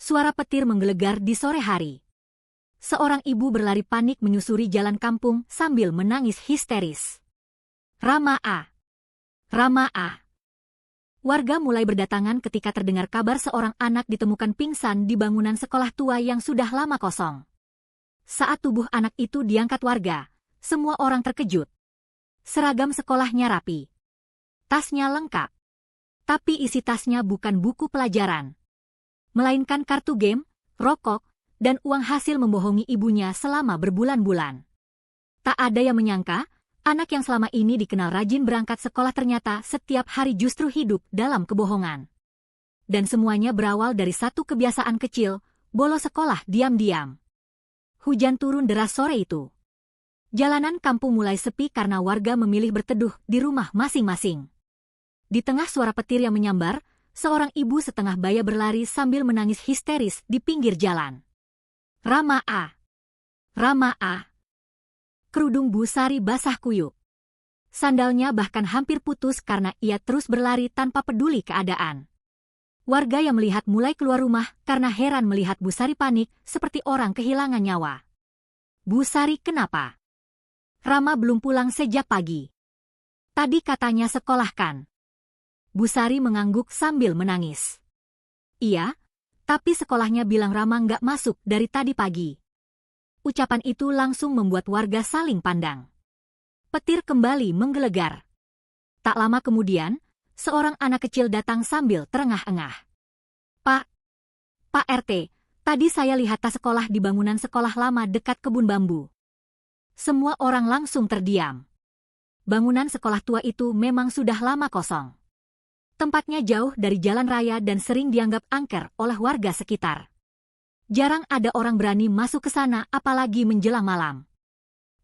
Suara petir menggelegar di sore hari. Seorang ibu berlari panik menyusuri jalan kampung sambil menangis histeris. Rama A. Rama A. Warga mulai berdatangan ketika terdengar kabar seorang anak ditemukan pingsan di bangunan sekolah tua yang sudah lama kosong. Saat tubuh anak itu diangkat warga, semua orang terkejut. Seragam sekolahnya rapi. Tasnya lengkap. Tapi isi tasnya bukan buku pelajaran, melainkan kartu game, rokok, dan uang hasil membohongi ibunya selama berbulan-bulan. Tak ada yang menyangka, anak yang selama ini dikenal rajin berangkat sekolah ternyata setiap hari justru hidup dalam kebohongan. Dan semuanya berawal dari satu kebiasaan kecil, bolos sekolah diam-diam. Hujan turun deras sore itu. Jalanan kampung mulai sepi karena warga memilih berteduh di rumah masing-masing. Di tengah suara petir yang menyambar, seorang ibu setengah baya berlari sambil menangis histeris di pinggir jalan. Rama A. Rama A. Kerudung Bu Sari basah kuyup. Sandalnya bahkan hampir putus karena ia terus berlari tanpa peduli keadaan. Warga yang melihat mulai keluar rumah karena heran melihat Bu Sari panik seperti orang kehilangan nyawa. Bu Sari kenapa? Rama belum pulang sejak pagi. Tadi katanya sekolah kan? Bu Sari mengangguk sambil menangis. Iya, tapi sekolahnya bilang Rama nggak masuk dari tadi pagi. Ucapan itu langsung membuat warga saling pandang. Petir kembali menggelegar. Tak lama kemudian, seorang anak kecil datang sambil terengah-engah. Pak RT, tadi saya lihat tas sekolah di bangunan sekolah lama dekat kebun bambu. Semua orang langsung terdiam. Bangunan sekolah tua itu memang sudah lama kosong. Tempatnya jauh dari jalan raya dan sering dianggap angker oleh warga sekitar. Jarang ada orang berani masuk ke sana apalagi menjelang malam.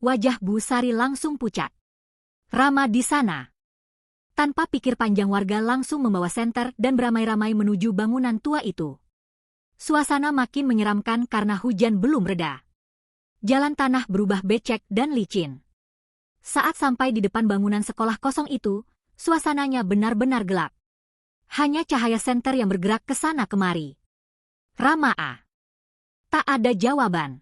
Wajah Bu Sari langsung pucat. Rama di sana. Tanpa pikir panjang warga langsung membawa senter dan beramai-ramai menuju bangunan tua itu. Suasana makin menyeramkan karena hujan belum reda. Jalan tanah berubah becek dan licin. Saat sampai di depan bangunan sekolah kosong itu, suasananya benar-benar gelap. Hanya cahaya senter yang bergerak ke sana kemari. Rama A. Tak ada jawaban.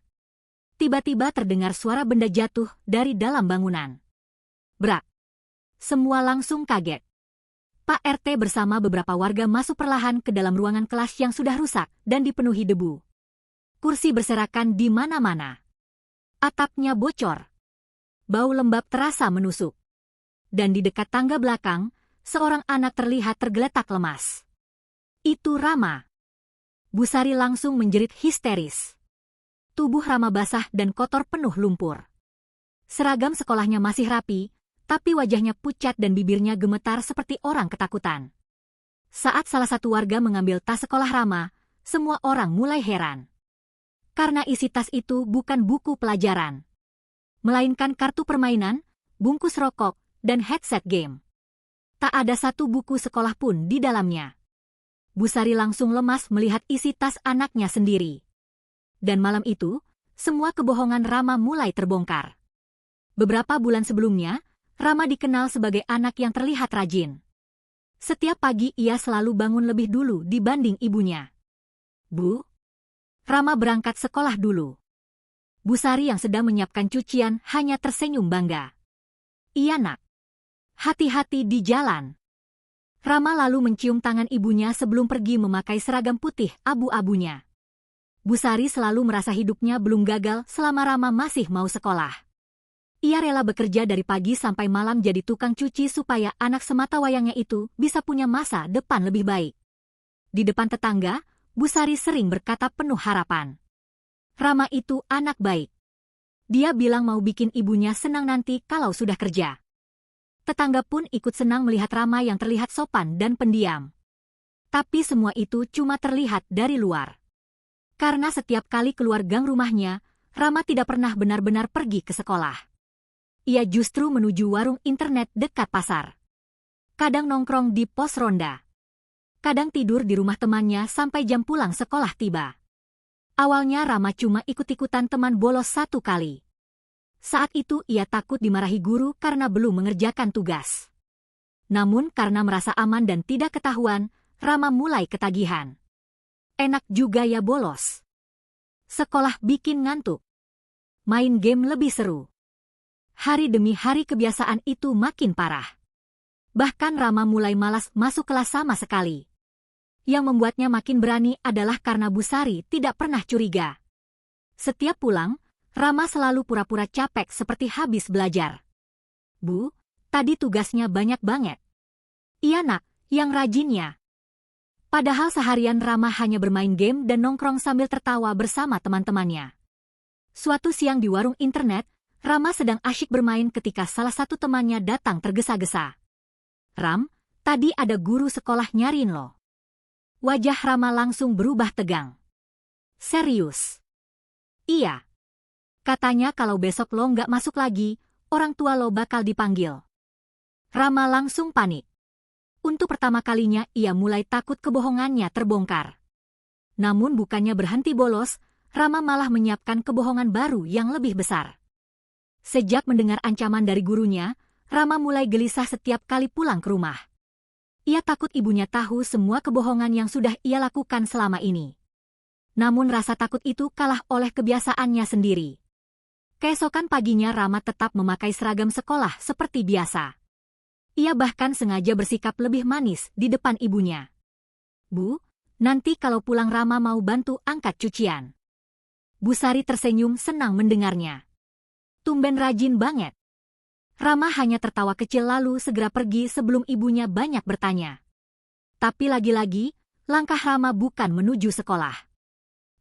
Tiba-tiba terdengar suara benda jatuh dari dalam bangunan. Brak. Semua langsung kaget. Pak RT bersama beberapa warga masuk perlahan ke dalam ruangan kelas yang sudah rusak dan dipenuhi debu. Kursi berserakan di mana-mana. Atapnya bocor. Bau lembab terasa menusuk. Dan di dekat tangga belakang, seorang anak terlihat tergeletak lemas. Itu Rama. Bu Sari langsung menjerit histeris. Tubuh Rama basah dan kotor penuh lumpur. Seragam sekolahnya masih rapi, tapi wajahnya pucat dan bibirnya gemetar seperti orang ketakutan. Saat salah satu warga mengambil tas sekolah Rama, semua orang mulai heran. Karena isi tas itu bukan buku pelajaran, melainkan kartu permainan, bungkus rokok, dan headset game. Tak ada satu buku sekolah pun di dalamnya. Bu Sari langsung lemas melihat isi tas anaknya sendiri. Dan malam itu, semua kebohongan Rama mulai terbongkar. Beberapa bulan sebelumnya, Rama dikenal sebagai anak yang terlihat rajin. Setiap pagi ia selalu bangun lebih dulu dibanding ibunya. Bu, Rama berangkat sekolah dulu. Bu Sari yang sedang menyiapkan cucian hanya tersenyum bangga. Iya nak. Hati-hati di jalan. Rama lalu mencium tangan ibunya sebelum pergi memakai seragam putih abu-abunya. Bu Sari selalu merasa hidupnya belum gagal selama Rama masih mau sekolah. Ia rela bekerja dari pagi sampai malam jadi tukang cuci supaya anak sematawayangnya itu bisa punya masa depan lebih baik. Di depan tetangga, Bu Sari sering berkata penuh harapan. Rama itu anak baik. Dia bilang mau bikin ibunya senang nanti kalau sudah kerja. Tetangga pun ikut senang melihat Rama yang terlihat sopan dan pendiam. Tapi semua itu cuma terlihat dari luar. Karena setiap kali keluar gang rumahnya, Rama tidak pernah benar-benar pergi ke sekolah. Ia justru menuju warung internet dekat pasar. Kadang nongkrong di pos ronda. Kadang tidur di rumah temannya sampai jam pulang sekolah tiba. Awalnya Rama cuma ikut-ikutan teman bolos satu kali. Saat itu ia takut dimarahi guru karena belum mengerjakan tugas. Namun karena merasa aman dan tidak ketahuan, Rama mulai ketagihan. Enak juga ya bolos. Sekolah bikin ngantuk. Main game lebih seru. Hari demi hari kebiasaan itu makin parah. Bahkan Rama mulai malas masuk kelas sama sekali. Yang membuatnya makin berani adalah karena Bu Sari tidak pernah curiga. Setiap pulang, Rama selalu pura-pura capek seperti habis belajar. Bu, tadi tugasnya banyak banget. Iya nak, yang rajinnya. Padahal seharian Rama hanya bermain game dan nongkrong sambil tertawa bersama teman-temannya. Suatu siang di warung internet, Rama sedang asyik bermain ketika salah satu temannya datang tergesa-gesa. Ram, tadi ada guru sekolah nyariin lo. Wajah Rama langsung berubah tegang. Serius? Iya. Katanya kalau besok lo nggak masuk lagi, orang tua lo bakal dipanggil. Rama langsung panik. Untuk pertama kalinya ia mulai takut kebohongannya terbongkar. Namun bukannya berhenti bolos, Rama malah menyiapkan kebohongan baru yang lebih besar. Sejak mendengar ancaman dari gurunya, Rama mulai gelisah setiap kali pulang ke rumah. Ia takut ibunya tahu semua kebohongan yang sudah ia lakukan selama ini. Namun rasa takut itu kalah oleh kebiasaannya sendiri. Keesokan paginya Rama tetap memakai seragam sekolah seperti biasa. Ia bahkan sengaja bersikap lebih manis di depan ibunya. Bu, nanti kalau pulang Rama mau bantu angkat cucian. Bu Sari tersenyum senang mendengarnya. Tumben rajin banget. Rama hanya tertawa kecil lalu segera pergi sebelum ibunya banyak bertanya. Tapi lagi-lagi, langkah Rama bukan menuju sekolah.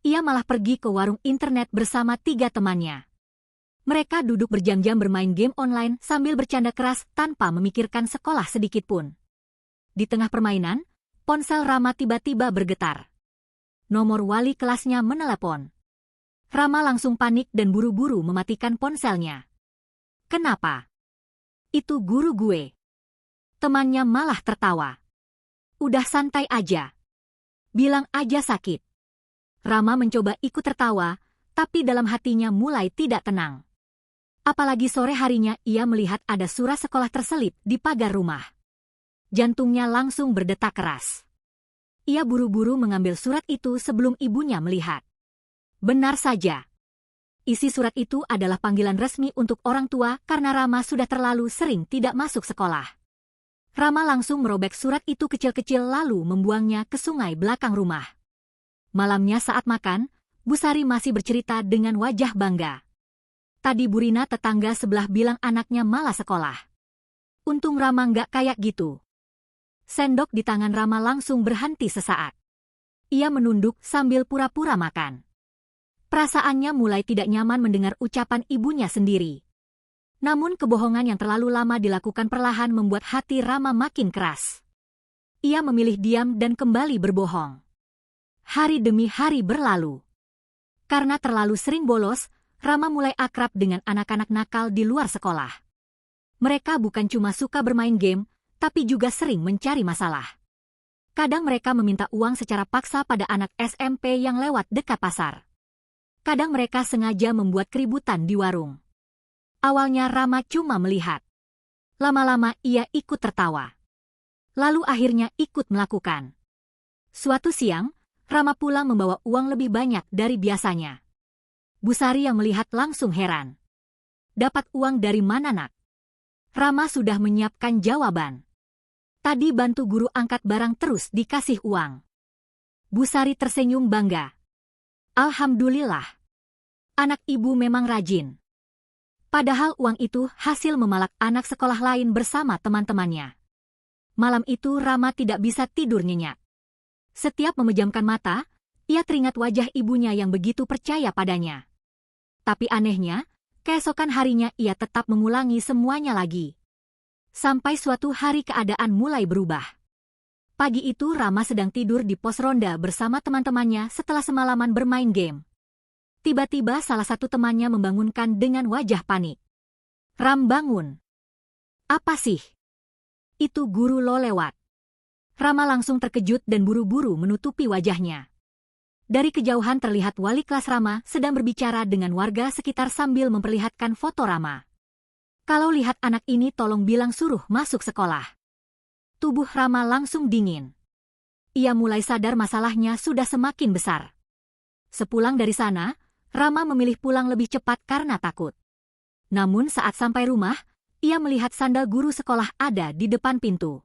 Ia malah pergi ke warung internet bersama 3 temannya. Mereka duduk berjam-jam bermain game online sambil bercanda keras tanpa memikirkan sekolah sedikitpun. Di tengah permainan, ponsel Rama tiba-tiba bergetar. Nomor wali kelasnya menelepon. Rama langsung panik dan buru-buru mematikan ponselnya. Kenapa? Itu guru gue. Temannya malah tertawa. Udah santai aja. Bilang aja sakit. Rama mencoba ikut tertawa, tapi dalam hatinya mulai tidak tenang. Apalagi sore harinya ia melihat ada surat sekolah terselip di pagar rumah. Jantungnya langsung berdetak keras. Ia buru-buru mengambil surat itu sebelum ibunya melihat. Benar saja. Isi surat itu adalah panggilan resmi untuk orang tua karena Rama sudah terlalu sering tidak masuk sekolah. Rama langsung merobek surat itu kecil-kecil lalu membuangnya ke sungai belakang rumah. Malamnya saat makan, Bu Sari masih bercerita dengan wajah bangga. Tadi Bu Rina tetangga sebelah bilang anaknya malas sekolah. Untung Rama nggak kayak gitu. Sendok di tangan Rama langsung berhenti sesaat. Ia menunduk sambil pura-pura makan. Perasaannya mulai tidak nyaman mendengar ucapan ibunya sendiri. Namun kebohongan yang terlalu lama dilakukan perlahan membuat hati Rama makin keras. Ia memilih diam dan kembali berbohong. Hari demi hari berlalu. Karena terlalu sering bolos, Rama mulai akrab dengan anak-anak nakal di luar sekolah. Mereka bukan cuma suka bermain game, tapi juga sering mencari masalah. Kadang mereka meminta uang secara paksa pada anak SMP yang lewat dekat pasar. Kadang mereka sengaja membuat keributan di warung. Awalnya Rama cuma melihat. Lama-lama ia ikut tertawa. Lalu akhirnya ikut melakukan. Suatu siang, Rama pulang membawa uang lebih banyak dari biasanya. Bu Sari yang melihat langsung heran. Dapat uang dari mana nak? Rama sudah menyiapkan jawaban. Tadi bantu guru angkat barang terus dikasih uang. Bu Sari tersenyum bangga. Alhamdulillah. Anak ibu memang rajin. Padahal uang itu hasil memalak anak sekolah lain bersama teman-temannya. Malam itu Rama tidak bisa tidur nyenyak. Setiap memejamkan mata, ia teringat wajah ibunya yang begitu percaya padanya. Tapi anehnya, keesokan harinya ia tetap mengulangi semuanya lagi. Sampai suatu hari keadaan mulai berubah. Pagi itu Rama sedang tidur di pos ronda bersama teman-temannya setelah semalaman bermain game. Tiba-tiba salah satu temannya membangunkan dengan wajah panik. Ram bangun. Apa sih? Itu guru lo lewat. Rama langsung terkejut dan buru-buru menutupi wajahnya. Dari kejauhan terlihat wali kelas Rama sedang berbicara dengan warga sekitar sambil memperlihatkan foto Rama. Kalau lihat anak ini tolong bilang suruh masuk sekolah. Tubuh Rama langsung dingin. Ia mulai sadar masalahnya sudah semakin besar. Sepulang dari sana, Rama memilih pulang lebih cepat karena takut. Namun saat sampai rumah, ia melihat sandal guru sekolah ada di depan pintu.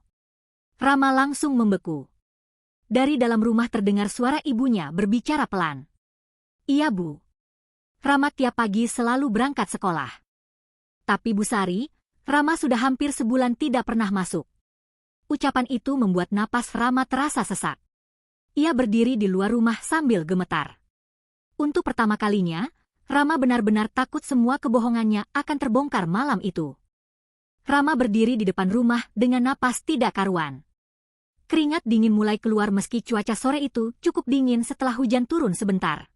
Rama langsung membeku. Dari dalam rumah terdengar suara ibunya berbicara pelan. "Iya, Bu. Rama tiap pagi selalu berangkat sekolah." Tapi Bu Sari, Rama sudah hampir sebulan tidak pernah masuk. Ucapan itu membuat napas Rama terasa sesak. Ia berdiri di luar rumah sambil gemetar. Untuk pertama kalinya, Rama benar-benar takut semua kebohongannya akan terbongkar malam itu. Rama berdiri di depan rumah dengan napas tidak karuan. Keringat dingin mulai keluar meski cuaca sore itu cukup dingin setelah hujan turun sebentar.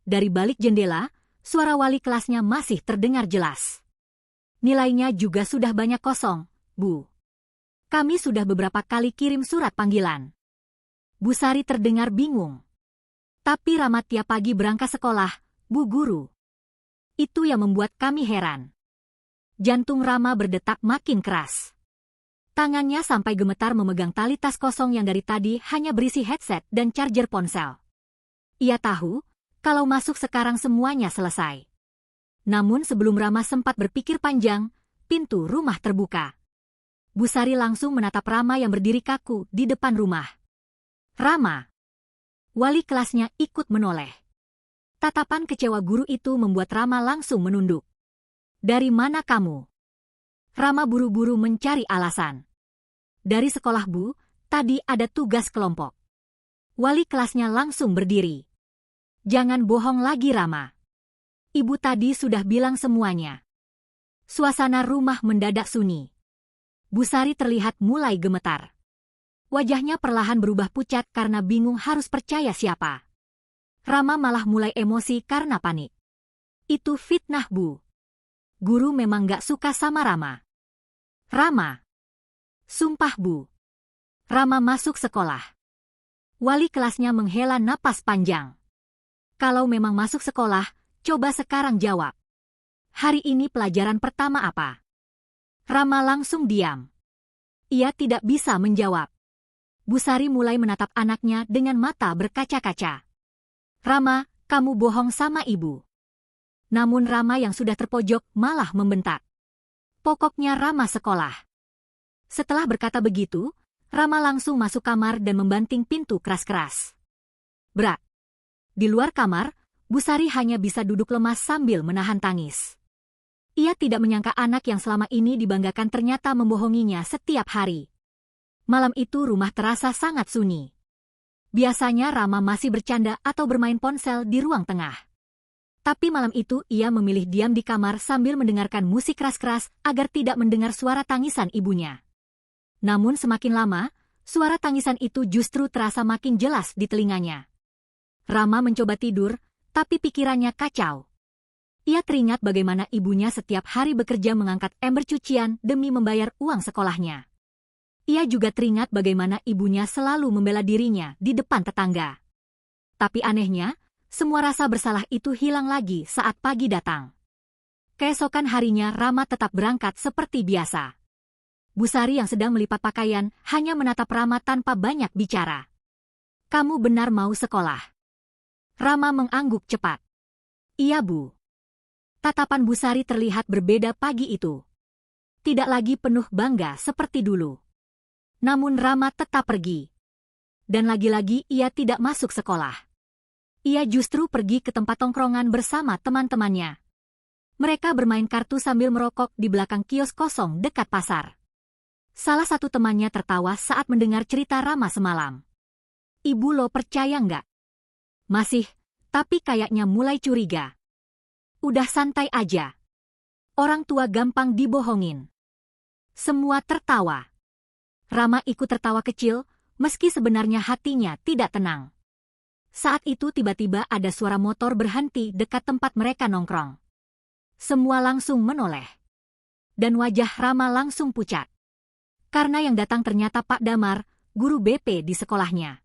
Dari balik jendela, suara wali kelasnya masih terdengar jelas. "Nilainya juga sudah banyak kosong, Bu. Kami sudah beberapa kali kirim surat panggilan." Bu Sari terdengar bingung. "Tapi Rama tiap pagi berangkat sekolah, Bu Guru. Itu yang membuat kami heran." Jantung Rama berdetak makin keras. Tangannya sampai gemetar memegang tali tas kosong yang dari tadi hanya berisi headset dan charger ponsel. Ia tahu, kalau masuk sekarang semuanya selesai. Namun sebelum Rama sempat berpikir panjang, pintu rumah terbuka. Bu Sari langsung menatap Rama yang berdiri kaku di depan rumah. "Rama." Wali kelasnya ikut menoleh. Tatapan kecewa guru itu membuat Rama langsung menunduk. "Dari mana kamu?" Rama buru-buru mencari alasan. "Dari sekolah, Bu. Tadi ada tugas kelompok." Wali kelasnya langsung berdiri. "Jangan bohong lagi, Rama. Ibu tadi sudah bilang semuanya." Suasana rumah mendadak sunyi. Bu Sari terlihat mulai gemetar. Wajahnya perlahan berubah pucat karena bingung harus percaya siapa. Rama malah mulai emosi karena panik. "Itu fitnah, Bu. Guru memang gak suka sama Rama." "Rama." "Sumpah, Bu." Rama masuk sekolah. Wali kelasnya menghela napas panjang. "Kalau memang masuk sekolah, coba sekarang jawab. Hari ini pelajaran pertama apa?" Rama langsung diam. Ia tidak bisa menjawab. Bu Sari mulai menatap anaknya dengan mata berkaca-kaca. "Rama, kamu bohong sama ibu." Namun Rama yang sudah terpojok malah membentak. "Pokoknya Rama sekolah." Setelah berkata begitu, Rama langsung masuk kamar dan membanting pintu keras-keras. Brak. Di luar kamar, Bu Sari hanya bisa duduk lemas sambil menahan tangis. Ia tidak menyangka anak yang selama ini dibanggakan ternyata membohonginya setiap hari. Malam itu rumah terasa sangat sunyi. Biasanya Rama masih bercanda atau bermain ponsel di ruang tengah. Tapi malam itu ia memilih diam di kamar sambil mendengarkan musik keras-keras agar tidak mendengar suara tangisan ibunya. Namun semakin lama, suara tangisan itu justru terasa makin jelas di telinganya. Rama mencoba tidur, tapi pikirannya kacau. Ia teringat bagaimana ibunya setiap hari bekerja mengangkat ember cucian demi membayar uang sekolahnya. Ia juga teringat bagaimana ibunya selalu membela dirinya di depan tetangga. Tapi anehnya, semua rasa bersalah itu hilang lagi saat pagi datang. Keesokan harinya Rama tetap berangkat seperti biasa. Bu Sari yang sedang melipat pakaian hanya menatap Rama tanpa banyak bicara. "Kamu benar mau sekolah?" Rama mengangguk cepat. "Iya, Bu." Tatapan Bu Sari terlihat berbeda pagi itu. Tidak lagi penuh bangga seperti dulu. Namun Rama tetap pergi. Dan lagi-lagi ia tidak masuk sekolah. Ia justru pergi ke tempat tongkrongan bersama teman-temannya. Mereka bermain kartu sambil merokok di belakang kios kosong dekat pasar. Salah satu temannya tertawa saat mendengar cerita Rama semalam. "Ibu lo percaya nggak?" "Masih, tapi kayaknya mulai curiga." "Udah santai aja. Orang tua gampang dibohongin." Semua tertawa. Rama ikut tertawa kecil, meski sebenarnya hatinya tidak tenang. Saat itu tiba-tiba ada suara motor berhenti dekat tempat mereka nongkrong. Semua langsung menoleh. Dan wajah Rama langsung pucat. Karena yang datang ternyata Pak Damar, guru BP di sekolahnya.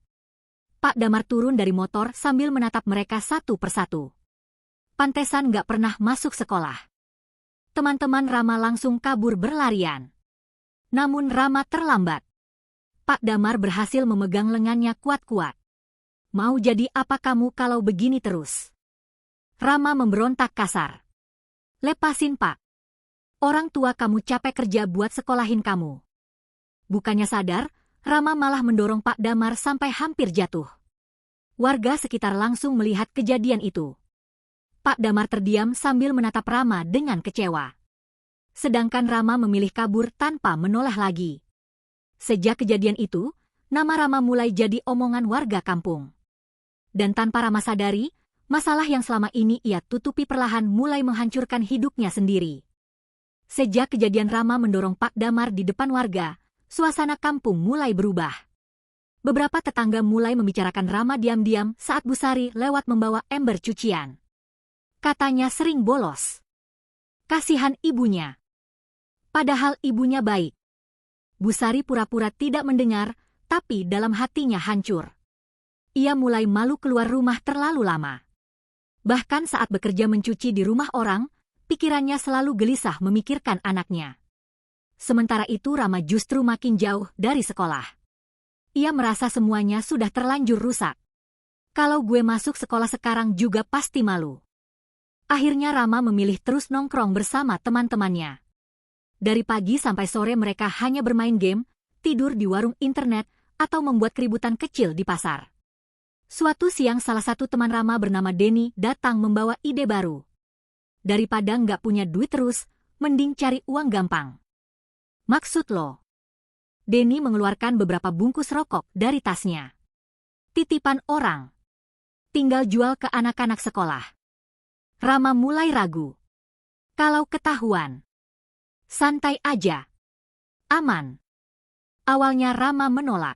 Pak Damar turun dari motor sambil menatap mereka satu persatu. Pantesan nggak pernah masuk sekolah. Teman-teman Rama langsung kabur berlarian. Namun Rama terlambat. Pak Damar berhasil memegang lengannya kuat-kuat. Mau jadi apa kamu kalau begini terus? Rama memberontak kasar. Lepasin Pak. Orang tua kamu capek kerja buat sekolahin kamu. Bukannya sadar, Rama malah mendorong Pak Damar sampai hampir jatuh. Warga sekitar langsung melihat kejadian itu. Pak Damar terdiam sambil menatap Rama dengan kecewa. Sedangkan Rama memilih kabur tanpa menoleh lagi. Sejak kejadian itu, nama Rama mulai jadi omongan warga kampung. Dan tanpa Rama sadari, masalah yang selama ini ia tutupi perlahan mulai menghancurkan hidupnya sendiri. Sejak kejadian Rama mendorong Pak Damar di depan warga, suasana kampung mulai berubah. Beberapa tetangga mulai membicarakan Rama diam-diam saat Bu Sari lewat membawa ember cucian. Katanya sering bolos. Kasihan ibunya. Padahal ibunya baik. Bu Sari pura-pura tidak mendengar, tapi dalam hatinya hancur. Ia mulai malu keluar rumah terlalu lama. Bahkan saat bekerja mencuci di rumah orang, pikirannya selalu gelisah memikirkan anaknya. Sementara itu Rama justru makin jauh dari sekolah. Ia merasa semuanya sudah terlanjur rusak. Kalau gue masuk sekolah sekarang juga pasti malu. Akhirnya Rama memilih terus nongkrong bersama teman-temannya. Dari pagi sampai sore mereka hanya bermain game, tidur di warung internet, atau membuat keributan kecil di pasar. Suatu siang salah satu teman Rama bernama Denny datang membawa ide baru. Daripada nggak punya duit terus, mending cari uang gampang. Maksud lo? Denny mengeluarkan beberapa bungkus rokok dari tasnya. Titipan orang. Tinggal jual ke anak-anak sekolah. Rama mulai ragu. Kalau ketahuan. Santai aja. Aman. Awalnya Rama menolak.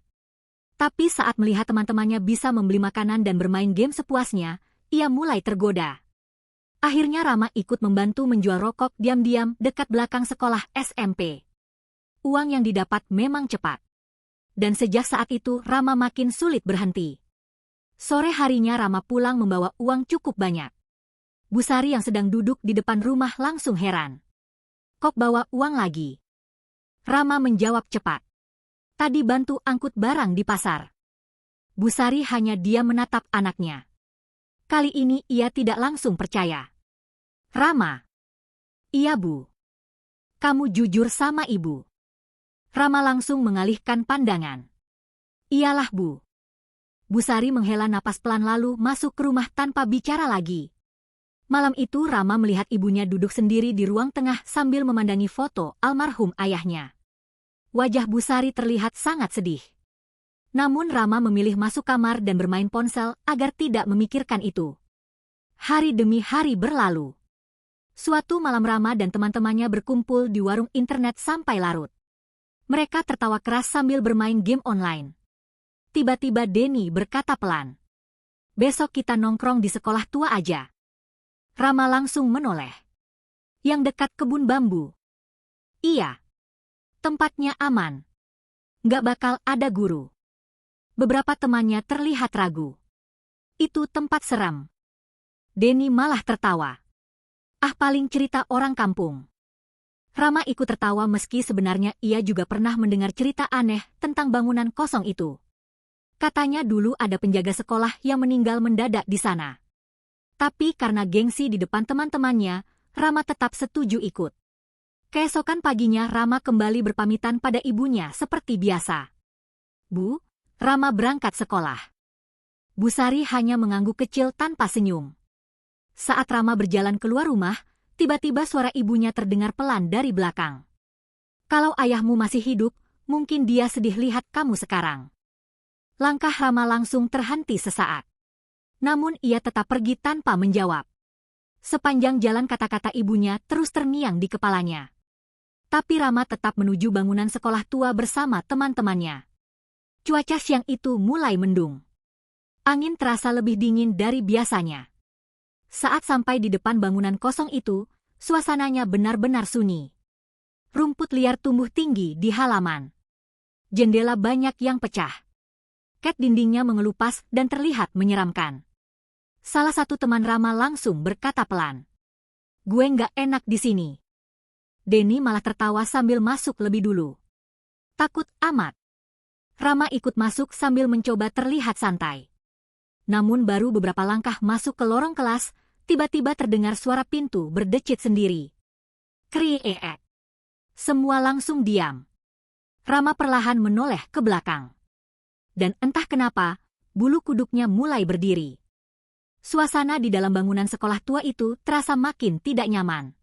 Tapi saat melihat teman-temannya bisa membeli makanan dan bermain game sepuasnya, ia mulai tergoda. Akhirnya Rama ikut membantu menjual rokok diam-diam dekat belakang sekolah SMP. Uang yang didapat memang cepat. Dan sejak saat itu Rama makin sulit berhenti. Sore harinya Rama pulang membawa uang cukup banyak. Bu Sari yang sedang duduk di depan rumah langsung heran. Kok bawa uang lagi? Rama menjawab cepat. Tadi bantu angkut barang di pasar. Bu Sari hanya diam menatap anaknya. Kali ini ia tidak langsung percaya. Rama. Iya Bu. Kamu jujur sama ibu. Rama langsung mengalihkan pandangan. Iyalah Bu. Bu Sari menghela napas pelan lalu masuk ke rumah tanpa bicara lagi. Malam itu Rama melihat ibunya duduk sendiri di ruang tengah sambil memandangi foto almarhum ayahnya. Wajah Bu Sari terlihat sangat sedih. Namun Rama memilih masuk kamar dan bermain ponsel agar tidak memikirkan itu. Hari demi hari berlalu. Suatu malam Rama dan teman-temannya berkumpul di warung internet sampai larut. Mereka tertawa keras sambil bermain game online. Tiba-tiba Denny berkata pelan. Besok kita nongkrong di sekolah tua aja. Rama langsung menoleh. Yang dekat kebun bambu. Iya. Tempatnya aman. Nggak bakal ada guru. Beberapa temannya terlihat ragu. Itu tempat seram. Denny malah tertawa. Ah paling cerita orang kampung. Rama ikut tertawa meski sebenarnya ia juga pernah mendengar cerita aneh tentang bangunan kosong itu. Katanya dulu ada penjaga sekolah yang meninggal mendadak di sana. Tapi karena gengsi di depan teman-temannya, Rama tetap setuju ikut. Keesokan paginya Rama kembali berpamitan pada ibunya seperti biasa. Bu, Rama berangkat sekolah. Bu Sari hanya mengangguk kecil tanpa senyum. Saat Rama berjalan keluar rumah, tiba-tiba suara ibunya terdengar pelan dari belakang. Kalau ayahmu masih hidup, mungkin dia sedih lihat kamu sekarang. Langkah Rama langsung terhenti sesaat. Namun ia tetap pergi tanpa menjawab. Sepanjang jalan kata-kata ibunya terus terngiang di kepalanya. Tapi Rama tetap menuju bangunan sekolah tua bersama teman-temannya. Cuaca siang itu mulai mendung. Angin terasa lebih dingin dari biasanya. Saat sampai di depan bangunan kosong itu, suasananya benar-benar sunyi. Rumput liar tumbuh tinggi di halaman. Jendela banyak yang pecah. Cat dindingnya mengelupas dan terlihat menyeramkan. Salah satu teman Rama langsung berkata pelan. Gue nggak enak di sini. Denny malah tertawa sambil masuk lebih dulu. Takut amat. Rama ikut masuk sambil mencoba terlihat santai. Namun baru beberapa langkah masuk ke lorong kelas, tiba-tiba terdengar suara pintu berdecit sendiri. Kriek. Semua langsung diam. Rama perlahan menoleh ke belakang. Dan entah kenapa, bulu kuduknya mulai berdiri. Suasana di dalam bangunan sekolah tua itu terasa makin tidak nyaman.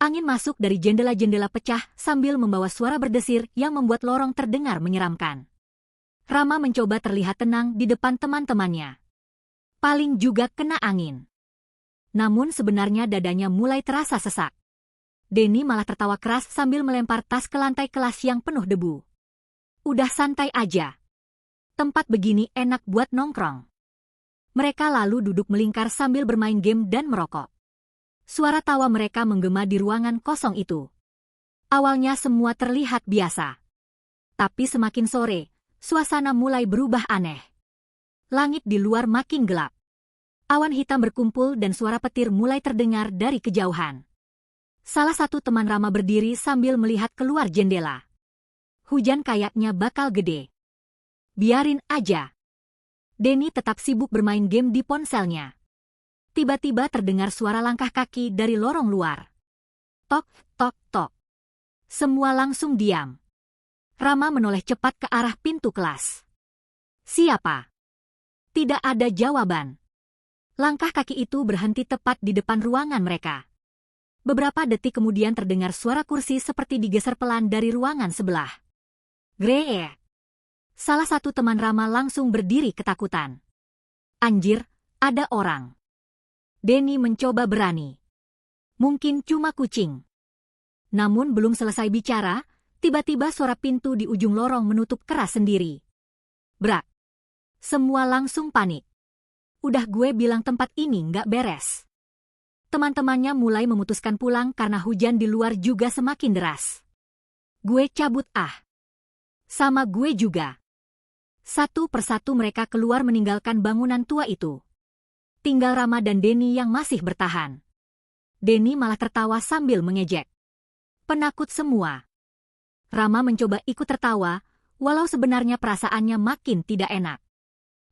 Angin masuk dari jendela-jendela pecah sambil membawa suara berdesir yang membuat lorong terdengar menyeramkan. Rama mencoba terlihat tenang di depan teman-temannya. Paling juga kena angin. Namun sebenarnya dadanya mulai terasa sesak. Denny malah tertawa keras sambil melempar tas ke lantai kelas yang penuh debu. Udah santai aja. Tempat begini enak buat nongkrong. Mereka lalu duduk melingkar sambil bermain game dan merokok. Suara tawa mereka menggema di ruangan kosong itu. Awalnya semua terlihat biasa. Tapi semakin sore, suasana mulai berubah aneh. Langit di luar makin gelap. Awan hitam berkumpul dan suara petir mulai terdengar dari kejauhan. Salah satu teman Rama berdiri sambil melihat keluar jendela. Hujan kayaknya bakal gede. Biarin aja. Denny tetap sibuk bermain game di ponselnya. Tiba-tiba terdengar suara langkah kaki dari lorong luar. Tok, tok, tok. Semua langsung diam. Rama menoleh cepat ke arah pintu kelas. Siapa? Tidak ada jawaban. Langkah kaki itu berhenti tepat di depan ruangan mereka. Beberapa detik kemudian terdengar suara kursi seperti digeser pelan dari ruangan sebelah. Gree. Salah satu teman Rama langsung berdiri ketakutan. Anjir, ada orang. Denny mencoba berani. Mungkin cuma kucing. Namun belum selesai bicara, tiba-tiba suara pintu di ujung lorong menutup keras sendiri. Brak. Semua langsung panik. Udah gue bilang tempat ini nggak beres. Teman-temannya mulai memutuskan pulang karena hujan di luar juga semakin deras. Gue cabut ah. Sama gue juga. Satu persatu mereka keluar meninggalkan bangunan tua itu. Tinggal Rama dan Denny yang masih bertahan. Denny malah tertawa sambil mengejek. Penakut semua. Rama mencoba ikut tertawa, walau sebenarnya perasaannya makin tidak enak.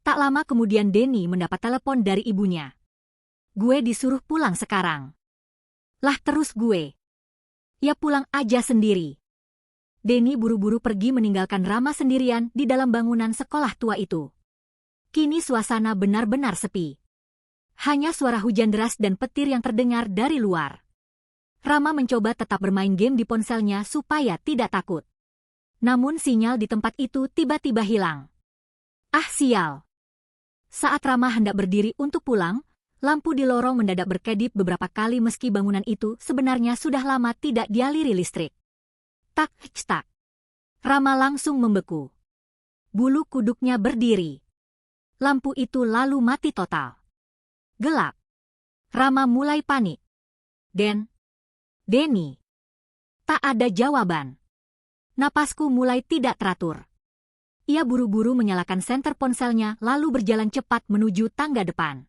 Tak lama kemudian Denny mendapat telepon dari ibunya. Gue disuruh pulang sekarang. Lah terus gue. Ya pulang aja sendiri. Denny buru-buru pergi meninggalkan Rama sendirian di dalam bangunan sekolah tua itu. Kini suasana benar-benar sepi. Hanya suara hujan deras dan petir yang terdengar dari luar. Rama mencoba tetap bermain game di ponselnya supaya tidak takut. Namun sinyal di tempat itu tiba-tiba hilang. Ah sial. Saat Rama hendak berdiri untuk pulang, lampu di lorong mendadak berkedip beberapa kali meski bangunan itu sebenarnya sudah lama tidak dialiri listrik. Tak, tak. Rama langsung membeku. Bulu kuduknya berdiri. Lampu itu lalu mati total. Gelap. Rama mulai panik. Denny. Tak ada jawaban. Napasku mulai tidak teratur. Ia buru-buru menyalakan senter ponselnya lalu berjalan cepat menuju tangga depan.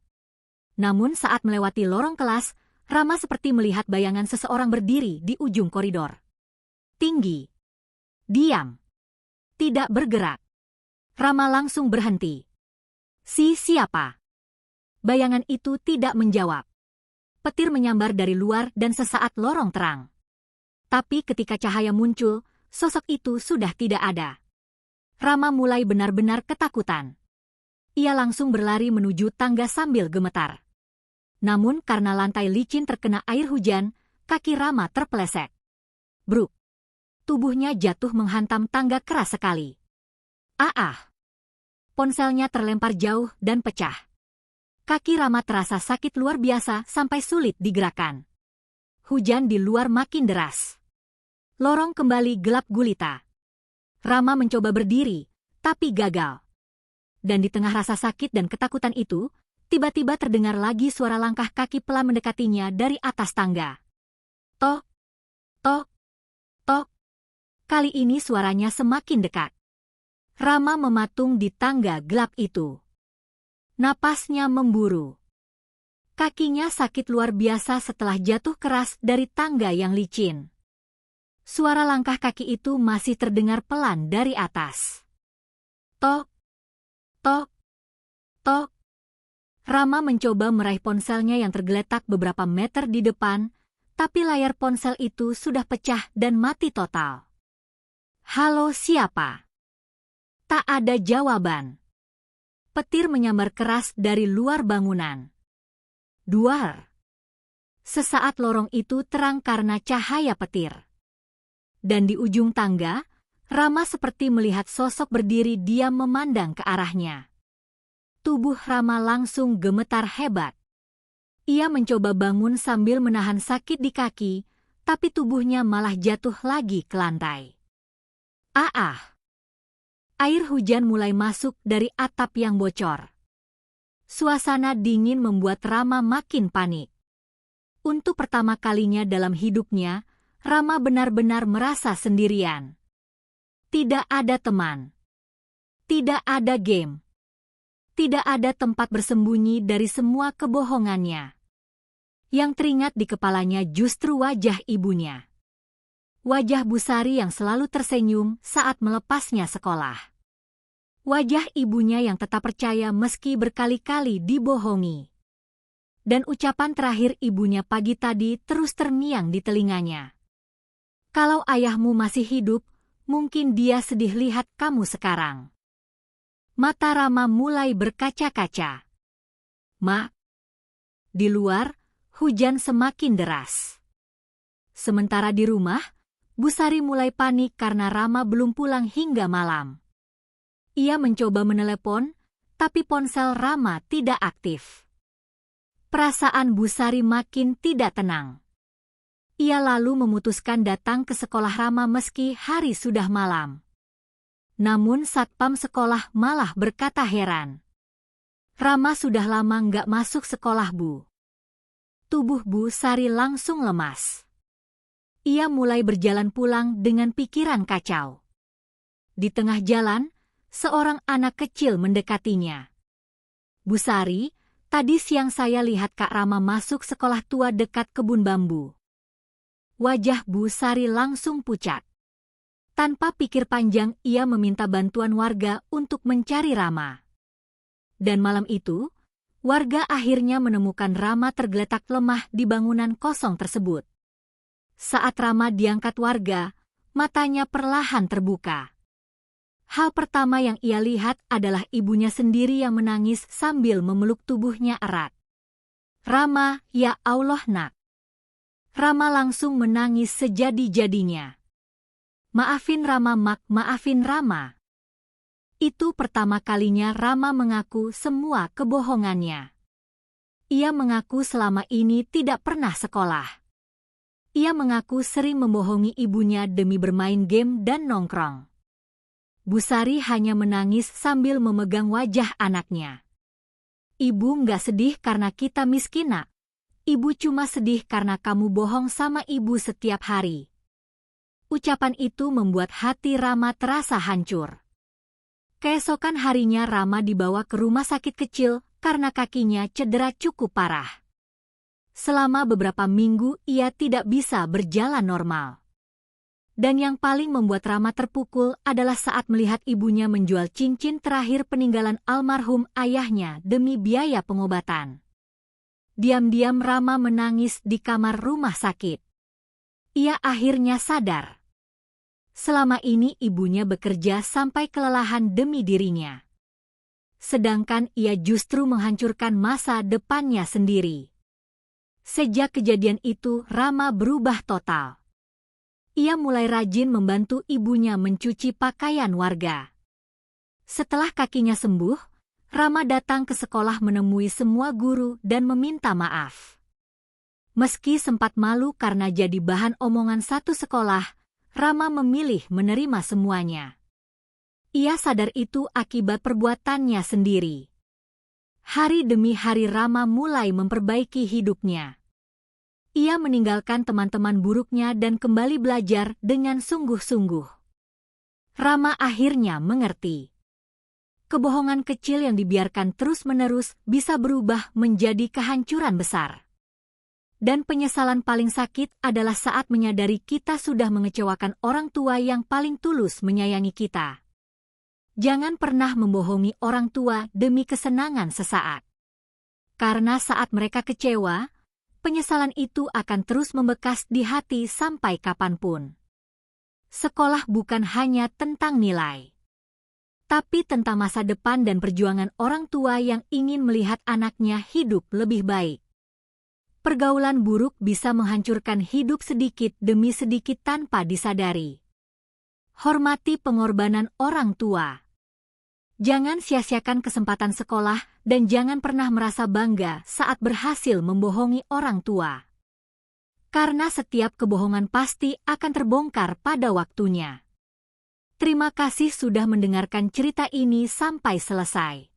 Namun saat melewati lorong kelas, Rama seperti melihat bayangan seseorang berdiri di ujung koridor. Tinggi. Diam. Tidak bergerak. Rama langsung berhenti. Siapa? Bayangan itu tidak menjawab. Petir menyambar dari luar dan sesaat lorong terang. Tapi ketika cahaya muncul, sosok itu sudah tidak ada. Rama mulai benar-benar ketakutan. Ia langsung berlari menuju tangga sambil gemetar. Namun karena lantai licin terkena air hujan, kaki Rama terpeleset. Bruk. Tubuhnya jatuh menghantam tangga keras sekali. Ponselnya terlempar jauh dan pecah. Kaki Rama terasa sakit luar biasa sampai sulit digerakkan. Hujan di luar makin deras. Lorong kembali gelap gulita. Rama mencoba berdiri, tapi gagal. Dan di tengah rasa sakit dan ketakutan itu, tiba-tiba terdengar lagi suara langkah kaki pelan mendekatinya dari atas tangga. Tok, tok, tok. Kali ini suaranya semakin dekat. Rama mematung di tangga gelap itu. Napasnya memburu. Kakinya sakit luar biasa setelah jatuh keras dari tangga yang licin. Suara langkah kaki itu masih terdengar pelan dari atas. Tok, tok, tok. Rama mencoba meraih ponselnya yang tergeletak beberapa meter di depan, tapi layar ponsel itu sudah pecah dan mati total. Halo, siapa? Tak ada jawaban. Petir menyambar keras dari luar bangunan. Duar. Sesaat lorong itu terang karena cahaya petir. Dan di ujung tangga, Rama seperti melihat sosok berdiri diam memandang ke arahnya. Tubuh Rama langsung gemetar hebat. Ia mencoba bangun sambil menahan sakit di kaki, tapi tubuhnya malah jatuh lagi ke lantai. Air hujan mulai masuk dari atap yang bocor. Suasana dingin membuat Rama makin panik. Untuk pertama kalinya dalam hidupnya, Rama benar-benar merasa sendirian. Tidak ada teman. Tidak ada game. Tidak ada tempat bersembunyi dari semua kebohongannya. Yang teringat di kepalanya justru wajah ibunya. Wajah Busari yang selalu tersenyum saat melepasnya sekolah. Wajah ibunya yang tetap percaya meski berkali-kali dibohongi. Dan ucapan terakhir ibunya pagi tadi terus terngiang di telinganya. Kalau ayahmu masih hidup, mungkin dia sedih lihat kamu sekarang. Mata Rama mulai berkaca-kaca. Mak. Di luar, hujan semakin deras. Sementara di rumah, Busari mulai panik karena Rama belum pulang hingga malam. Ia mencoba menelepon, tapi ponsel Rama tidak aktif. Perasaan Busari makin tidak tenang. Ia lalu memutuskan datang ke sekolah Rama meski hari sudah malam. Namun satpam sekolah malah berkata heran. Rama sudah lama nggak masuk sekolah, Bu. Tubuh Busari langsung lemas. Ia mulai berjalan pulang dengan pikiran kacau. Di tengah jalan, seorang anak kecil mendekatinya. Busari, tadi siang saya lihat Kak Rama masuk sekolah tua dekat kebun bambu. Wajah Busari langsung pucat. Tanpa pikir panjang, ia meminta bantuan warga untuk mencari Rama. Dan malam itu, warga akhirnya menemukan Rama tergeletak lemah di bangunan kosong tersebut. Saat Rama diangkat warga, matanya perlahan terbuka. Hal pertama yang ia lihat adalah ibunya sendiri yang menangis sambil memeluk tubuhnya erat. Rama, ya Allah nak. Rama langsung menangis sejadi-jadinya. Maafin Rama, Mak, maafin Rama. Itu pertama kalinya Rama mengaku semua kebohongannya. Ia mengaku selama ini tidak pernah sekolah. Ia mengaku sering membohongi ibunya demi bermain game dan nongkrong. Busari hanya menangis sambil memegang wajah anaknya. Ibu nggak sedih karena kita miskin, nak. Ibu cuma sedih karena kamu bohong sama ibu setiap hari. Ucapan itu membuat hati Rama terasa hancur. Keesokan harinya Rama dibawa ke rumah sakit kecil karena kakinya cedera cukup parah. Selama beberapa minggu ia tidak bisa berjalan normal. Dan yang paling membuat Rama terpukul adalah saat melihat ibunya menjual cincin terakhir peninggalan almarhum ayahnya demi biaya pengobatan. Diam-diam Rama menangis di kamar rumah sakit. Ia akhirnya sadar. Selama ini ibunya bekerja sampai kelelahan demi dirinya. Sedangkan ia justru menghancurkan masa depannya sendiri. Sejak kejadian itu, Rama berubah total. Ia mulai rajin membantu ibunya mencuci pakaian warga. Setelah kakinya sembuh, Rama datang ke sekolah menemui semua guru dan meminta maaf. Meski sempat malu karena jadi bahan omongan satu sekolah, Rama memilih menerima semuanya. Ia sadar itu akibat perbuatannya sendiri. Hari demi hari Rama mulai memperbaiki hidupnya. Ia meninggalkan teman-teman buruknya dan kembali belajar dengan sungguh-sungguh. Rama akhirnya mengerti. Kebohongan kecil yang dibiarkan terus-menerus bisa berubah menjadi kehancuran besar. Dan penyesalan paling sakit adalah saat menyadari kita sudah mengecewakan orang tua yang paling tulus menyayangi kita. Jangan pernah membohongi orang tua demi kesenangan sesaat. Karena saat mereka kecewa, penyesalan itu akan terus membekas di hati sampai kapanpun. Sekolah bukan hanya tentang nilai, tapi tentang masa depan dan perjuangan orang tua yang ingin melihat anaknya hidup lebih baik. Pergaulan buruk bisa menghancurkan hidup sedikit demi sedikit tanpa disadari. Hormati pengorbanan orang tua. Jangan sia-siakan kesempatan sekolah dan jangan pernah merasa bangga saat berhasil membohongi orang tua. Karena setiap kebohongan pasti akan terbongkar pada waktunya. Terima kasih sudah mendengarkan cerita ini sampai selesai.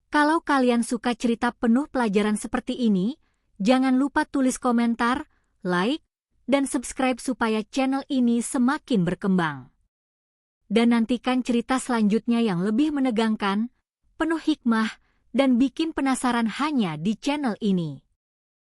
Kalau kalian suka cerita penuh pelajaran seperti ini, jangan lupa tulis komentar, like, dan subscribe supaya channel ini semakin berkembang. Dan nantikan cerita selanjutnya yang lebih menegangkan, penuh hikmah, dan bikin penasaran hanya di channel ini.